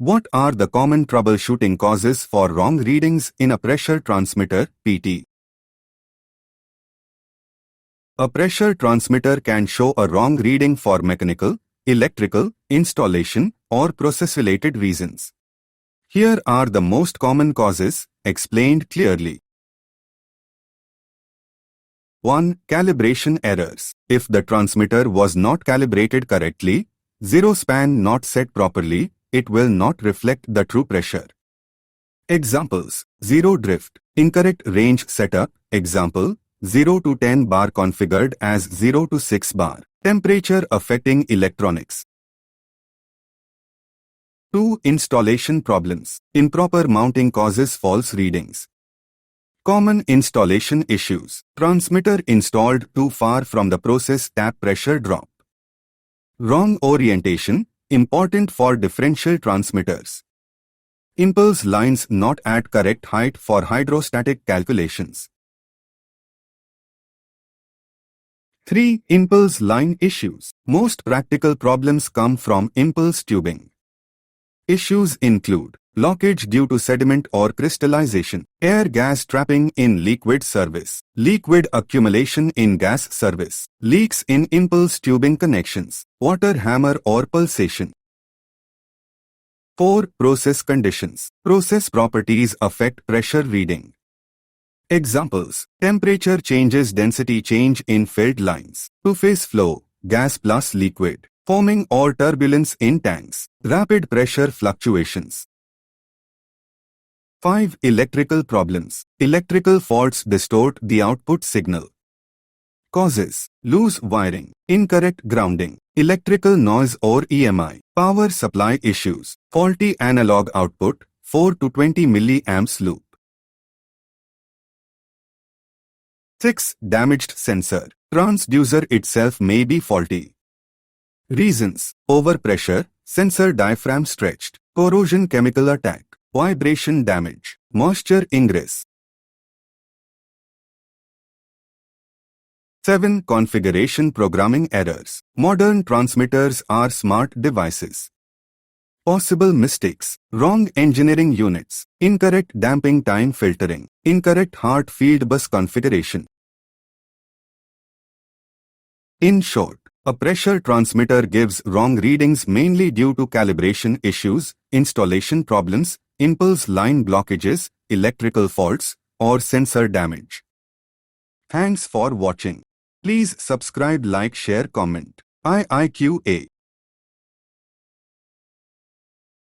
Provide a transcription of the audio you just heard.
What are the common troubleshooting causes for wrong readings in a pressure transmitter, PT? A pressure transmitter can show a wrong reading for mechanical, electrical, installation, or process-related reasons. Here are the most common causes, explained clearly. 1. Calibration errors. If the transmitter was not calibrated correctly, zero span not set properly, it will not reflect the true pressure. Examples: zero drift, incorrect range setup, example, 0 to 10 bar configured as 0 to 6 bar, temperature affecting electronics. 2. Installation problems. Improper mounting causes false readings. Common installation issues. Transmitter installed too far from the process tap pressure drop. Wrong orientation, important for differential transmitters. Impulse lines not at correct height for hydrostatic calculations. 3. Impulse line issues. Most practical problems come from impulse tubing. Issues include blockage due to sediment or crystallization, air gas trapping in liquid service, liquid accumulation in gas service, leaks in impulse tubing connections, water hammer or pulsation. 4. Process conditions. Process properties affect pressure reading. Examples: temperature changes, density change in filled lines, two-phase flow, gas plus liquid, foaming or turbulence in tanks, rapid pressure fluctuations. 5. Electrical problems. Electrical faults distort the output signal. Causes: loose wiring, incorrect grounding, electrical noise or EMI, power supply issues, faulty analog output, 4 to 20 milliamps loop. 6. Damaged sensor. Transducer itself may be faulty. Reasons: overpressure, sensor diaphragm stretched, corrosion, chemical attack, vibration damage, moisture ingress. 7. Configuration programming errors. Modern transmitters are smart devices. Possible mistakes: wrong engineering units, incorrect damping time filtering, incorrect heart field bus configuration. In short, a pressure transmitter gives wrong readings mainly due to calibration issues, installation problems, impulse line blockages, electrical faults, or sensor damage. Thanks for watching. Please subscribe, like, share, comment. IIQA